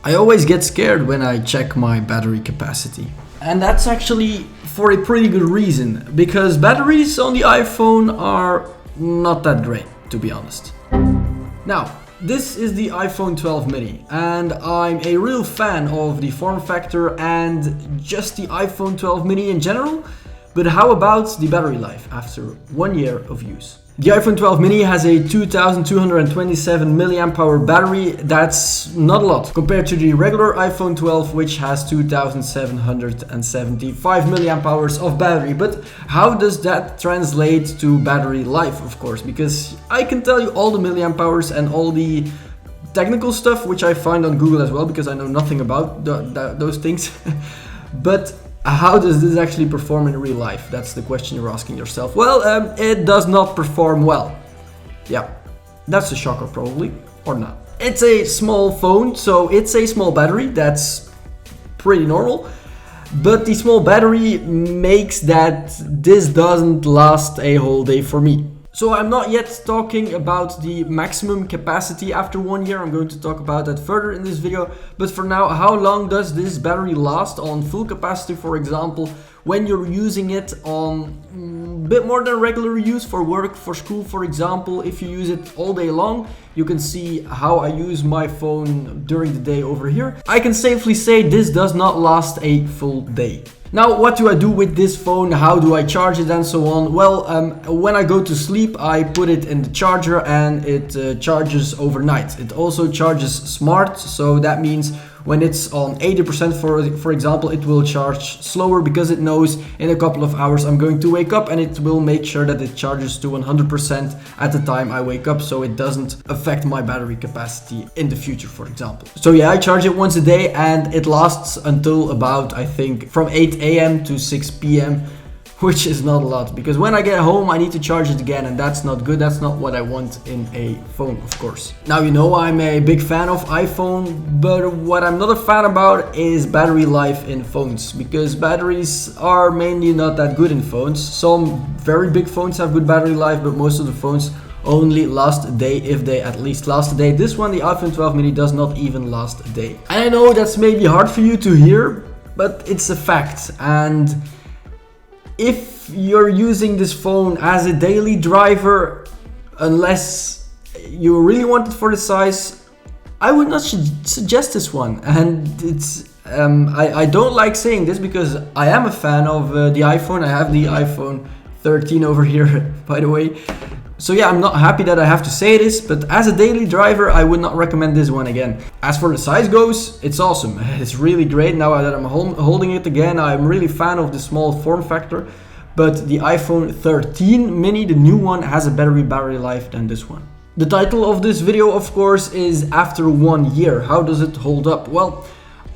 I always get scared when I check my battery capacity. And that's actually for a pretty good reason, because batteries on the iPhone are not that great, to be honest. Now, this is the iPhone 12 mini, and I'm a real fan of the form factor and just the iPhone 12 mini in general. But how about the battery life after 1 year of use? The iPhone 12 mini has a 2227 mAh battery. That's not a lot compared to the regular iPhone 12, which has 2775 mAh of battery. But how does that translate to battery life, of course? Because I can tell you all the milliamp and all the technical stuff, which I find on Google as well, because I know nothing about those things. But how does this actually perform in real life? That's the question you're asking yourself. Well, it does not perform well. Yeah, that's a shocker probably, or not. It's a small phone, so it's a small battery. That's pretty normal. But the small battery makes that this doesn't last a whole day for me. So I'm not yet talking about the maximum capacity after 1 year. I'm going to talk about that further in this video. But for now, how long does this battery last on full capacity, for example, when you're using it on a bit more than regular use for work, for school, for example? If you use it all day long, you can see how I use my phone during the day over here. I can safely say this does not last a full day. Now, what do I do with this phone? How do I charge it and so on? Well, when I go to sleep, I put it in the charger and it charges overnight. It also charges smart, so that means when it's on 80% for example, it will charge slower because it knows in a couple of hours I'm going to wake up, and it will make sure that it charges to 100% at the time I wake up, so it doesn't affect my battery capacity in the future, for example. So yeah, I charge it once a day and it lasts until about, I think, from 8 a.m. to 6 p.m. which is not a lot, because when I get home I need to charge it again, and that's not good. That's not what I want in a phone, of course. Now, you know I'm a big fan of iPhone, but what I'm not a fan about is battery life in phones, because batteries are mainly not that good in phones. Some very big phones have good battery life, but most of the phones only last a day, if they at least last a day. This one, the iPhone 12 mini, does not even last a day. And I know that's maybe hard for you to hear, but it's a fact. And if you're using this phone as a daily driver, unless you really want it for the size, I would not suggest this one. And it's I don't like saying this because I am a fan of the iPhone. I have the iPhone 13 over here, by the way. So yeah, I'm not happy that I have to say this, but as a daily driver, I would not recommend this one again. As for the size goes, it's awesome. It's really great. Now that I'm holding it again, I'm really a fan of the small form factor. But the iPhone 13 mini, the new one, has a better battery life than this one. The title of this video, of course, is After 1 Year. How does it hold up? Well,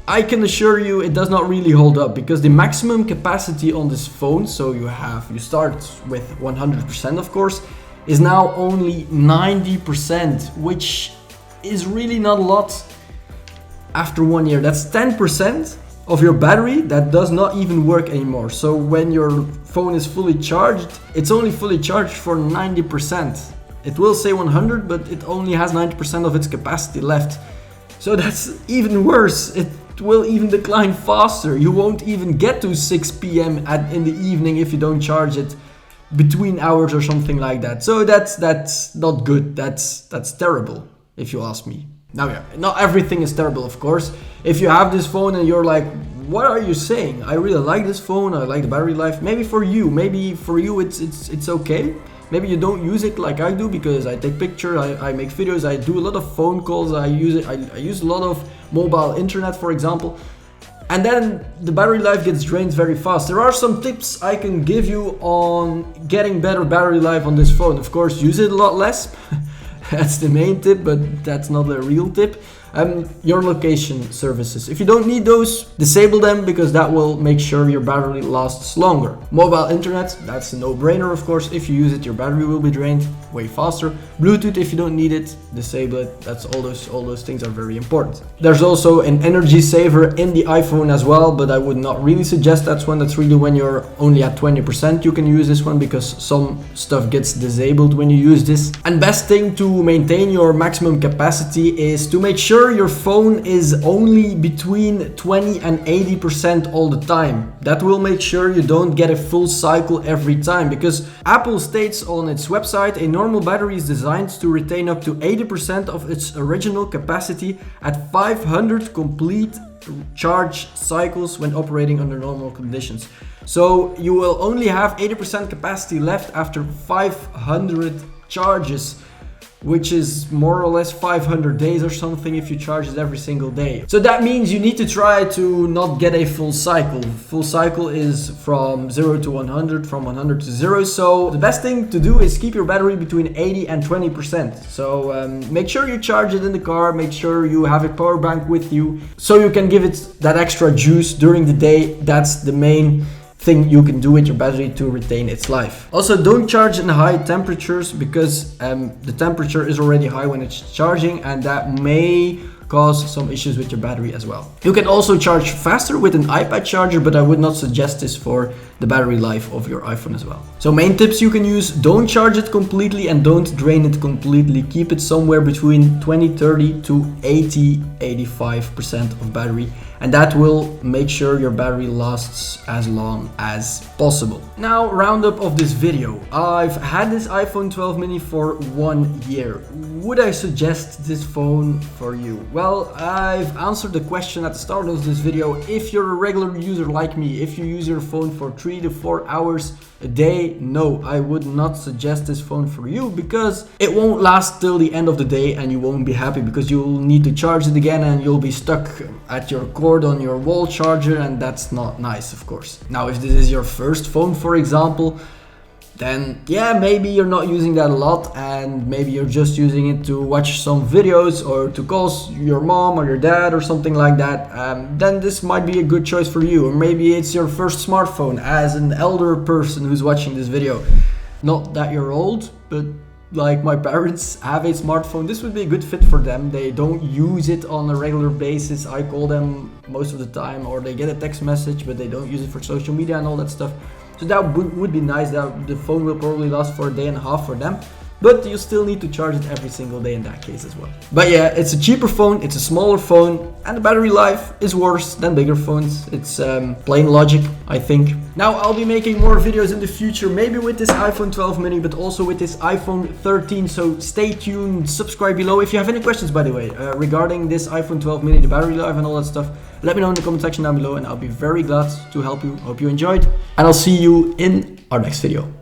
I can assure you it does not really hold up, because the maximum capacity on this phone, so you start with 100%, of course, is now only 90%, which is really not a lot after 1 year. That's 10% of your battery that does not even work anymore. So when your phone is fully charged, it's only fully charged for 90%. It will say 100, but it only has 90% of its capacity left. So that's even worse. It will even decline faster. You won't even get to 6 p.m. in the evening if you don't charge it between hours or something like that. So that's not good. That's terrible, if you ask me. Now, yeah, not everything is terrible, of course. If you have this phone and you're like, what are you saying? I really like this phone. I like the battery life. Maybe for you it's okay. Maybe you don't use it like I do, because I take pictures, I make videos, I do a lot of phone calls, I use a lot of mobile internet, for example. And then the battery life gets drained very fast. There are some tips I can give you on getting better battery life on this phone. Of course, use it a lot less. That's the main tip, but that's not a real tip. Your location services. If you don't need those, disable them, because that will make sure your battery lasts longer. Mobile internet, that's a no-brainer, of course. If you use it, your battery will be drained way faster. Bluetooth, if you don't need it, disable it. That's all those things are very important. There's also an energy saver in the iPhone as well, but I would not really suggest that one. That's really when you're only at 20%, you can use this one, because some stuff gets disabled when you use this. And best thing to maintain your maximum capacity is to make sure sure your phone is only between 20 and 80% all the time. That will make sure you don't get a full cycle every time, because Apple states on its website a normal battery is designed to retain up to 80% of its original capacity at 500 complete charge cycles when operating under normal conditions. So you will only have 80% capacity left after 500 charges, which is more or less 500 days or something if you charge it every single day. So that means you need to try to not get a full cycle. Full cycle is from 0 to 100, from 100 to 0. So the best thing to do is keep your battery between 80 and 20%. So make sure you charge it in the car, make sure you have a power bank with you, so you can give it that extra juice during the day. That's the main thing you can do with your battery to retain its life. Also, don't charge in high temperatures, because the temperature is already high when it's charging, and that may cause some issues with your battery as well. You can also charge faster with an iPad charger, but I would not suggest this for the battery life of your iPhone as well. So main tips you can use: don't charge it completely and don't drain it completely. Keep it somewhere between 20-30 to 80-85% of battery, and that will make sure your battery lasts as long as possible. Now, roundup of this video. I've had this iPhone 12 mini for 1 year. Would I suggest this phone for you? Well, I've answered the question at the start of this video. If you're a regular user like me, if you use your phone for 3 to 4 hours a day, no, I would not suggest this phone for you, because it won't last till the end of the day and you won't be happy, because you'll need to charge it again and you'll be stuck at your cord on your wall charger, and that's not nice, of course. Now, if this is your first phone, for example, then yeah, maybe you're not using that a lot, and maybe you're just using it to watch some videos or to call your mom or your dad or something like that, then this might be a good choice for you. Or maybe it's your first smartphone as an elder person who's watching this video. Not that you're old, but like my parents have a smartphone. This would be a good fit for them. They don't use it on a regular basis. I call them most of the time, or they get a text message, but they don't use it for social media and all that stuff. So that would be nice. That the phone will probably last for a day and a half for them, but you still need to charge it every single day in that case as well. But yeah, it's a cheaper phone, it's a smaller phone, and the battery life is worse than bigger phones. It's plain logic, I think. Now, I'll be making more videos in the future, maybe with this iPhone 12 mini, but also with this iPhone 13, so stay tuned, subscribe below. If you have any questions, by the way, regarding this iPhone 12 mini, the battery life and all that stuff, let me know in the comment section down below, and I'll be very glad to help you. Hope you enjoyed, and I'll see you in our next video.